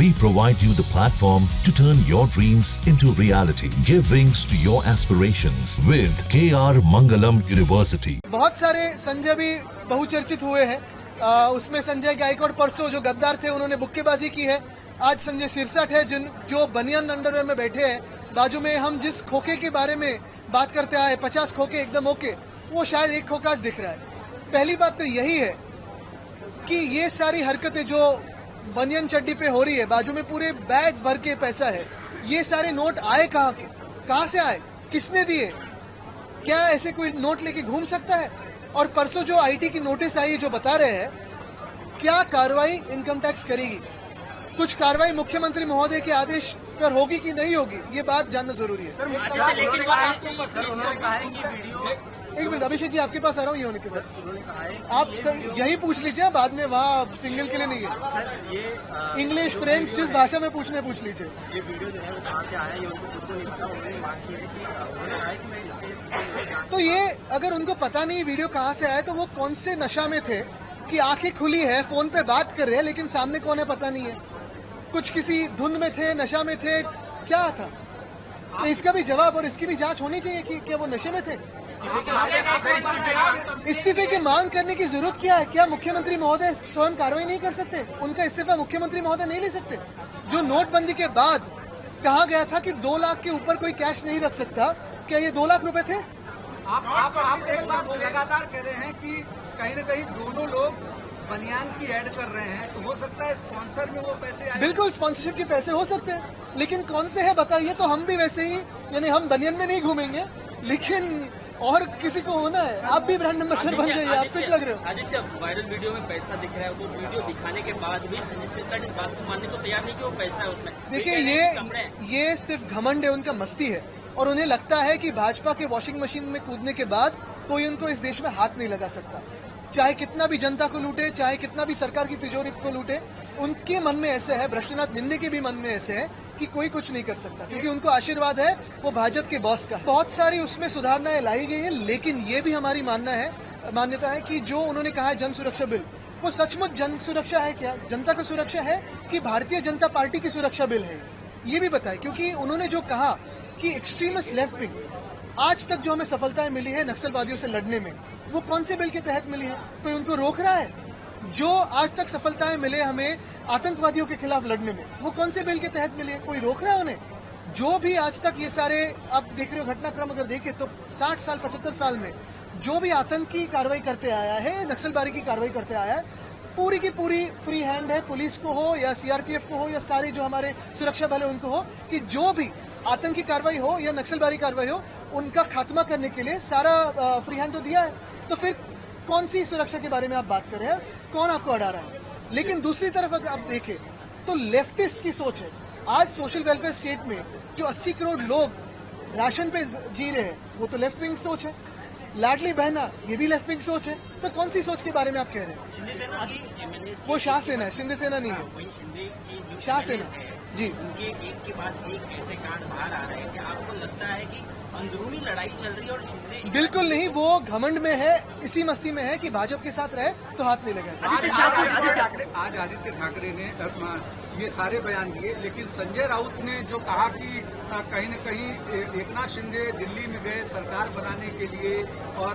We provide you the platform to turn your dreams into reality. Give wings to your aspirations with KR Mangalam University. बहुत सारे संजय भी बहुचर्चित हुए हैं। उसमें संजय गायकवाड़ परसों जो गद्दार थे उन्होंने बुक्केबाजी की है। आज संजय सिरसठ है जो बनियान अंडरवेयर में बैठे हैं। बाजू में हम जिस खोखे के बारे में बात करते आए 50 खोखे एकदम ओके, वो शायद एक खोखा दिख रहा है। पहली बात तो यही है कि ये सारी हरकतें जो बनियान चड्डी पे हो रही है, बाजू में पूरे बैग भर के पैसा है, ये सारे नोट आए कहाँ के, कहाँ से आए, किसने दिए? क्या ऐसे कोई नोट लेके घूम सकता है? और परसों जो आईटी की नोटिस आई जो बता रहे हैं, क्या कार्रवाई इनकम टैक्स करेगी? कुछ कार्रवाई मुख्यमंत्री महोदय के आदेश पर होगी कि नहीं होगी, ये बात जानना जरूरी है। एक मिनट अभिषेक जी, आपके पास आ रहा हूँ। ये होने के बाद आप यही पूछ लीजिए, बाद में वहाँ सिंगल के लिए नहीं है। इंग्लिश फ्रेंच जिस भाषा में पूछने पूछ लीजिए। ये वीडियो जो है वो कहाँ से आया, ये उनको खुद को नहीं पता। उन्होंने मांग की है कि तो ये अगर उनको पता नहीं वीडियो कहाँ से आया, तो वो कौन से नशा में थे कि आंखें खुली है, फोन पे बात कर रहे हैं, लेकिन सामने कौन है पता नहीं है। कुछ किसी धुंध में थे, नशा में थे, क्या था? तो इसका भी जवाब और इसकी भी जांच होनी चाहिए कि क्या वो नशे में थे। इस्तीफे की मांग करने की जरूरत क्या है? क्या मुख्यमंत्री महोदय स्वयं कार्रवाई नहीं कर सकते? उनका इस्तीफा मुख्यमंत्री महोदय नहीं ले सकते? जो नोटबंदी के बाद कहा गया था कि 2 लाख के ऊपर कोई कैश नहीं रख सकता, क्या ये 2 लाख रुपए थे? आप एक बात लगातार कह रहे हैं कि कहीं न कहीं दोनों लोग बनियान की ऐड कर रहे हैं, तो हो सकता है स्पॉन्सर में वो पैसे आए। बिल्कुल स्पॉन्सरशिप के पैसे हो सकते हैं, लेकिन कौन से है बताइए। तो हम भी वैसे ही, यानी हम बनियान में नहीं घूमेंगे, लेकिन और किसी को होना है। आप भी ब्रांड एम्बेसडर बन जाइए, आप फिट लग रहे हो। आदित्य, वायरल वीडियो में पैसा दिख रहा है, वो वीडियो दिखाने के बाद भी संजय सिरसठ इस बात को मानने को तैयार नहीं कि वो पैसा है उसमें। देखिए, ये सिर्फ घमंड है, उनका मस्ती है, और उन्हें लगता है कि भाजपा के वॉशिंग मशीन में कूदने के बाद कोई उनको इस देश में हाथ नहीं लगा सकता। चाहे कितना भी जनता को लूटे, चाहे कितना भी सरकार की तिजोरी को लूटे, उनके मन में ऐसे है, भ्रष्टनाथ निंदे के भी मन में ऐसे है कि कोई कुछ नहीं कर सकता, क्योंकि उनको आशीर्वाद है वो भाजपा के बॉस का। बहुत सारी उसमें सुधारणाएं लाई गई है, लेकिन ये भी हमारी मान्यता है कि जो उन्होंने कहा है जन सुरक्षा बिल, वो सचमुच जन सुरक्षा है क्या, जनता की सुरक्षा है कि भारतीय जनता पार्टी की सुरक्षा बिल है? ये भी बताए, क्योंकि उन्होंने जो कहा कि एक्सट्रीमिस्ट लेफ्ट विंग, आज तक जो हमें सफलताएं मिली है नक्सलवादियों से लड़ने में, वो कौन से बिल के तहत मिली है? कोई उनको रोक रहा है? जो आज तक सफलताएं मिले हमें आतंकवादियों के खिलाफ लड़ने में, वो कौन से बिल के तहत मिले? कोई रोक रहा है उन्हें? जो भी आज तक ये सारे आप देख रहे हो घटनाक्रम अगर देखें तो 60 साल 75 साल में जो भी आतंकी कार्रवाई करते आया है, नक्सलबारी की कार्रवाई करते आया है, पूरी की पूरी फ्री हैंड है, पुलिस को हो या सीआरपीएफ को हो या सारे जो हमारे सुरक्षा बल है उनको हो, कि जो भी आतंकी कार्रवाई हो या नक्सलबारी कार्रवाई हो, उनका खात्मा करने के लिए सारा फ्री हैंड तो दिया है। तो फिर कौन सी सुरक्षा के बारे में आप बात कर रहे हैं? कौन आपको अड़ा रहा है? लेकिन दूसरी तरफ अगर आप देखें तो लेफ्टिस्ट की सोच है। आज सोशल वेलफेयर स्टेट में जो 80 करोड़ लोग राशन पे जी रहे हैं, वो तो लेफ्ट विंग सोच है। लाडली बहना, ये भी लेफ्ट विंग सोच है। तो कौन सी सोच के बारे में आप कह रहे हैं? वो शाह सेना है, शिंदे सेना नहीं है, शाह सेना जी। उनके एक के बाद एक ऐसे कांड बाहर आ रहे हैं कि आपको लगता है कि अंदरूनी लड़ाई चल रही है? और बिल्कुल नहीं, वो घमंड में है, इसी मस्ती में है कि भाजपा के साथ रहे तो हाथ नहीं लगा। आज आदित्य ठाकरे ने ये सारे बयान दिए, लेकिन संजय राउत ने जो कहा कि कहीं न कहीं एकनाथ शिंदे दिल्ली में गए सरकार बनाने के लिए और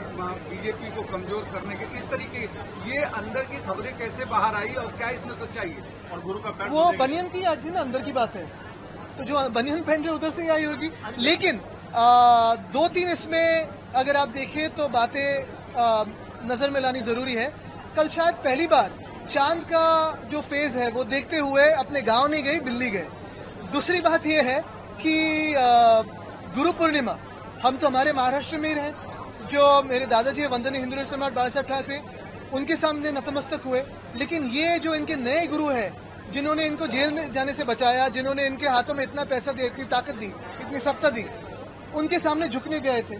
बीजेपी को कमजोर करने के, इस तरीके ये अंदर की खबरें कैसे बाहर आई और क्या इसमें सच्चाई है? और गुरु का पैर वो बनियान की आज थी ना, अंदर की बात है, तो जो बनियान पहन रहे उधर से आई होगी। लेकिन 2-3 इसमें अगर आप देखें तो बातें नजर में लानी जरूरी है। कल शायद पहली बार चांद का जो फेज है वो देखते हुए अपने गांव नहीं गई, दिल्ली गए। दूसरी बात यह है कि गुरु पूर्णिमा हम तो हमारे महाराष्ट्र में ही रहे, जो मेरे दादाजी है वंदनीय हिंदू सम्राट बाला साहब ठाकरे, उनके सामने नतमस्तक हुए। लेकिन ये जो इनके नए गुरु है, जिन्होंने इनको जेल में जाने से बचाया, जिन्होंने इनके हाथों में इतना पैसा दिया, इतनी ताकत दी, इतनी सत्ता दी, उनके सामने झुकने गए थे।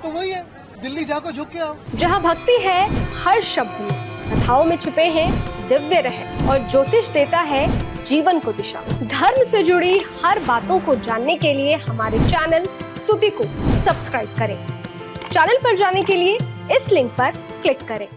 तो वही है, दिल्ली जाकर झुक के आओ। जहाँ भक्ति है हर शब्द में, कथाओं में छिपे हैं दिव्य रहस्य, और ज्योतिष देता है जीवन को दिशा। धर्म से जुड़ी हर बातों को जानने के लिए हमारे चैनल स्तुति को सब्सक्राइब करें। चैनल पर जाने के लिए इस लिंक पर क्लिक करें।